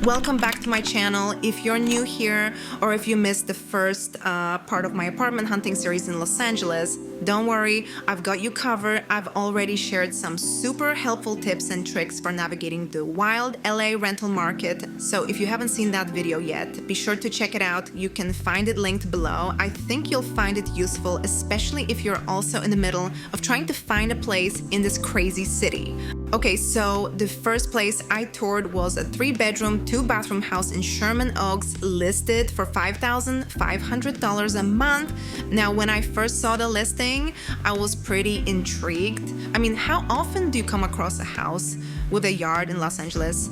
Welcome back to my channel. If you're new here or if you missed the first part of my apartment hunting series in Los Angeles, don't worry, I've got you covered. I've already shared some super helpful tips and tricks for navigating the wild LA rental market. So if you haven't seen that video yet, be sure to check it out. You can find it linked below. I think you'll find it useful, especially if you're also in the middle of trying to find a place in this crazy city. Okay, so the first place I toured was a 3-bedroom, 2-bathroom house in Sherman Oaks, listed for $5,500 a month. Now, when I first saw the listing, I was pretty intrigued. I mean, how often do you come across a house with a yard in Los Angeles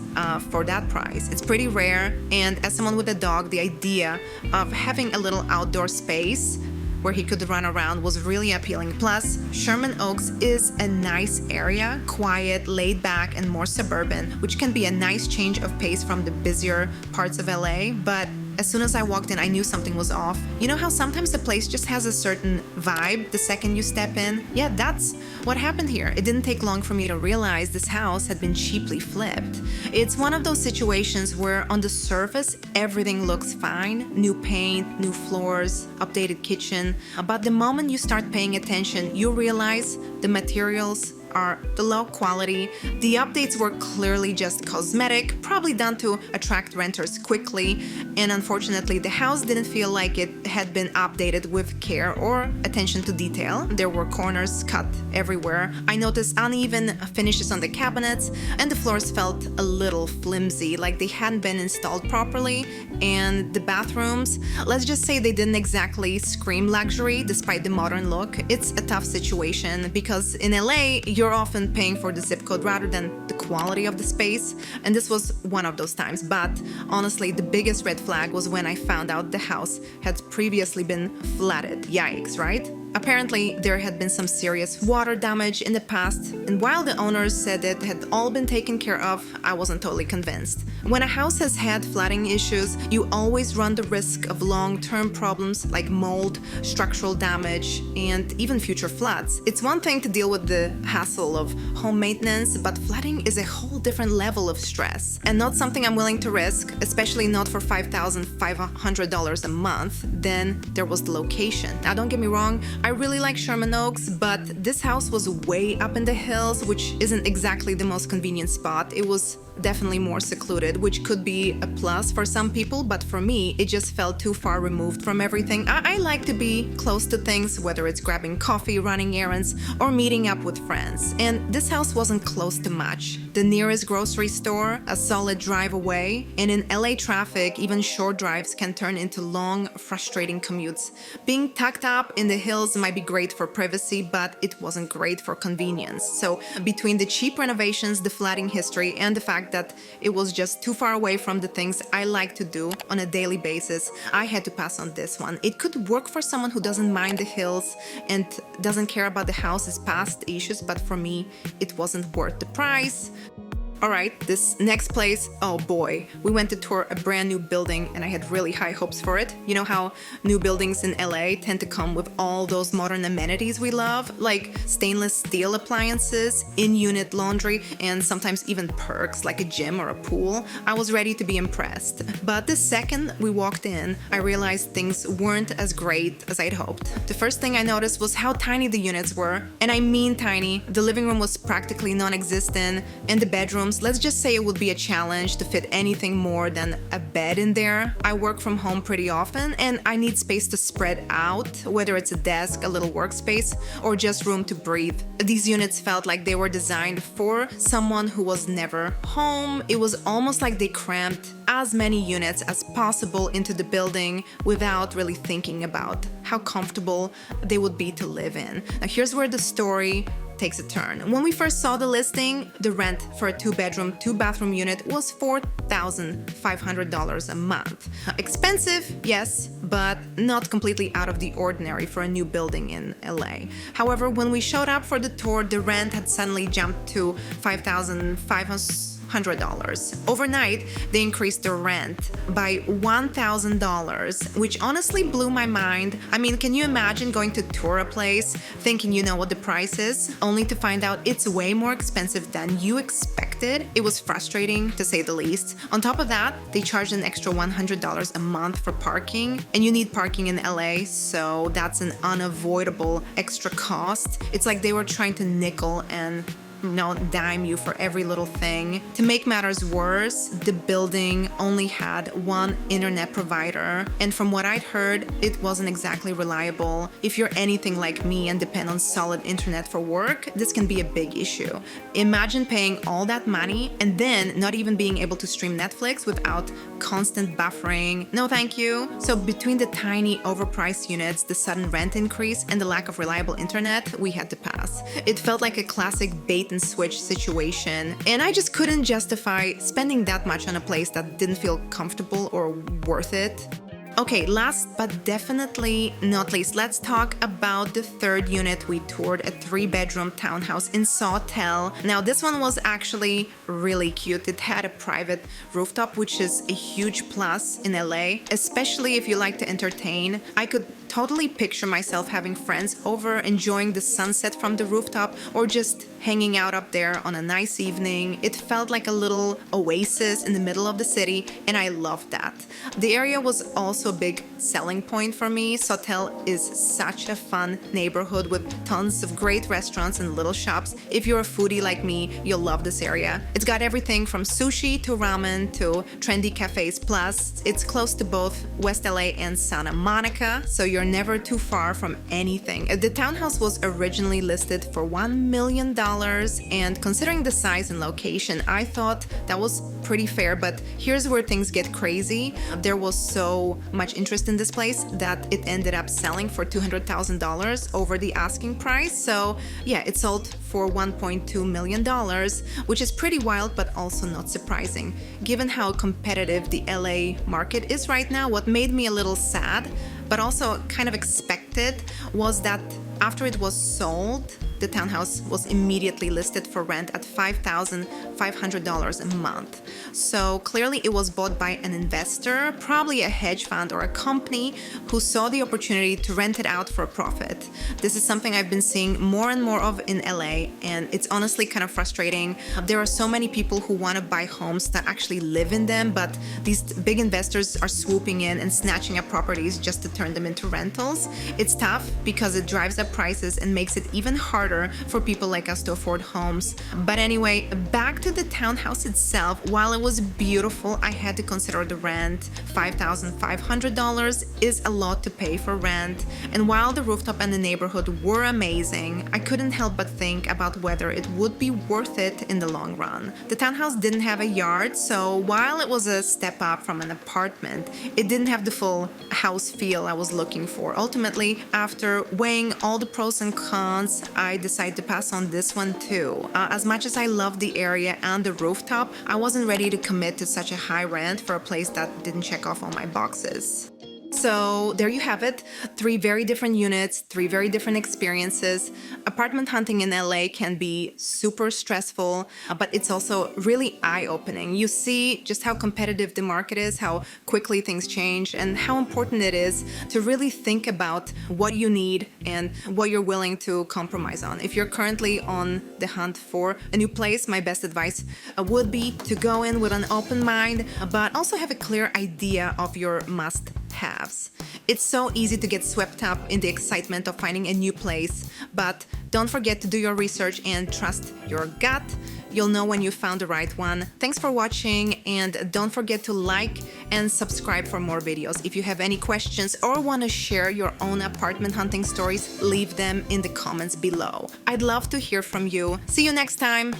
for that price? It's pretty rare, and as someone with a dog, the idea of having a little outdoor space where he could run around was really appealing. Plus, Sherman Oaks is a nice area, quiet, laid back, and more suburban, which can be a nice change of pace from the busier parts of LA. But as soon as I walked in, I knew something was off. You know how sometimes a place just has a certain vibe the second you step in? Yeah, that's what happened here. It didn't take long for me to realize this house had been cheaply flipped. It's one of those situations where on the surface, everything looks fine. New paint, new floors, updated kitchen. But the moment you start paying attention, you realize the materials are the low quality. The updates were clearly just cosmetic, probably done to attract renters quickly, and unfortunately the house didn't feel like it had been updated with care or attention to detail. There were corners cut everywhere. I noticed uneven finishes on the cabinets, and the floors felt a little flimsy, like they hadn't been installed properly. And the bathrooms, let's just say they didn't exactly scream luxury despite the modern look. It's a tough situation because in LA, you're often paying for the zip code rather than the quality of the space, and this was one of those times. But honestly, the biggest red flag was when I found out the house had previously been flooded. Yikes, right? Apparently, there had been some serious water damage in the past, and while the owners said it had all been taken care of, I wasn't totally convinced. When a house has had flooding issues, you always run the risk of long-term problems like mold, structural damage, and even future floods. It's one thing to deal with the hassle of home maintenance, but flooding is a whole different level of stress, and not something I'm willing to risk, especially not for $5,500 a month. Then there was the location. Now, don't get me wrong, I really like Sherman Oaks, but this house was way up in the hills, which isn't exactly the most convenient spot. It was definitely more secluded, which could be a plus for some people, but for me, it just felt too far removed from everything. I like to be close to things, whether it's grabbing coffee, running errands, or meeting up with friends. And this house wasn't close to much. The nearest grocery store, a solid drive away, and in LA traffic, even short drives can turn into long, frustrating commutes. Being tucked up in the hills might be great for privacy, but it wasn't great for convenience. So between the cheap renovations, the flooding history, and the fact that it was just too far away from the things I like to do on a daily basis, I had to pass on this one. It could work for someone who doesn't mind the hills and doesn't care about the house's past issues, but for me, it wasn't worth the price. Alright, this next place, oh boy, we went to tour a brand new building and I had really high hopes for it. You know how new buildings in LA tend to come with all those modern amenities we love, like stainless steel appliances, in-unit laundry, and sometimes even perks like a gym or a pool. I was ready to be impressed. But the second we walked in, I realized things weren't as great as I'd hoped. The first thing I noticed was how tiny the units were, and I mean tiny. The living room was practically non-existent, and the bedrooms, let's just say it would be a challenge to fit anything more than a bed in there. I work from home pretty often and I need space to spread out, whether it's a desk, a little workspace, or just room to breathe. These units felt like they were designed for someone who was never home. It was almost like they cramped as many units as possible into the building without really thinking about how comfortable they would be to live in. Now, here's where the story takes a turn. When we first saw the listing, the rent for a 2-bedroom, 2-bathroom unit was $4,500 a month. Expensive, yes, but not completely out of the ordinary for a new building in LA. However, when we showed up for the tour, the rent had suddenly jumped to $5,500 $200. Overnight, they increased their rent by $1,000, which honestly blew my mind. I mean, can you imagine going to tour a place, thinking you know what the price is, only to find out it's way more expensive than you expected? It was frustrating, to say the least. On top of that, they charged an extra $100 a month for parking, and you need parking in LA, so that's an unavoidable extra cost. It's like they were trying to nickel and dime you for every little thing. To make matters worse, the building only had one internet provider, and from what I'd heard, it wasn't exactly reliable. If you're anything like me and depend on solid internet for work, this can be a big issue. Imagine paying all that money and then not even being able to stream Netflix without constant buffering. No thank you. So between the tiny overpriced units, the sudden rent increase, and the lack of reliable internet, we had to pass. It felt like a classic bait and switch situation, and I just couldn't justify spending that much on a place that didn't feel comfortable or worth it. Okay, last but definitely not least, let's talk about the third unit we toured, a 3-bedroom townhouse in Sawtelle. Now, this one was actually really cute. It had a private rooftop, which is a huge plus in LA, especially if you like to entertain. I could totally picture myself having friends over, enjoying the sunset from the rooftop, or just hanging out up there on a nice evening. It felt like a little oasis in the middle of the city, and I loved that. The area was also a big selling point for me. Sawtelle is such a fun neighborhood with tons of great restaurants and little shops. If you're a foodie like me, you'll love this area. It's got everything from sushi to ramen to trendy cafes. Plus, it's close to both West LA and Santa Monica, so you're never too far from anything. The townhouse was originally listed for $1 million, and considering the size and location, I thought that was pretty fair, but here's where things get crazy. There was so much interest in this place that it ended up selling for $200,000 over the asking price. So yeah, it sold for $1.2 million, which is pretty wild, but also not surprising. Given how competitive the LA market is right now, what made me a little sad, but also kind of expected, was that after it was sold, the townhouse was immediately listed for rent at $5,500 a month. So clearly it was bought by an investor, probably a hedge fund or a company who saw the opportunity to rent it out for a profit. This is something I've been seeing more and more of in LA, and it's honestly kind of frustrating. There are so many people who want to buy homes that actually live in them, but these big investors are swooping in and snatching up properties just to turn them into rentals. It's tough because it drives up prices and makes it even harder for people like us to afford homes. But anyway, back to the townhouse itself. While it was beautiful, I had to consider the rent. $5,500 is a lot to pay for rent. And while the rooftop and the neighborhood were amazing, I couldn't help but think about whether it would be worth it in the long run. The townhouse didn't have a yard, so while it was a step up from an apartment, it didn't have the full house feel I was looking for. Ultimately, after weighing all the pros and cons, I decided to pass on this one too. As much as I love the area and the rooftop, I wasn't ready to commit to such a high rent for a place that didn't check off all my boxes. So there you have it, 3 very different units, 3 very different experiences. Apartment hunting in LA can be super stressful, but it's also really eye-opening. You see just how competitive the market is, how quickly things change, and how important it is to really think about what you need and what you're willing to compromise on. If you're currently on the hunt for a new place, my best advice would be to go in with an open mind, but also have a clear idea of your must-haves. It's so easy to get swept up in the excitement of finding a new place, but don't forget to do your research and trust your gut. You'll know when you found the right one. Thanks for watching, and don't forget to like and subscribe for more videos. If you have any questions or want to share your own apartment hunting stories, leave them in the comments below. I'd love to hear from you. See you next time!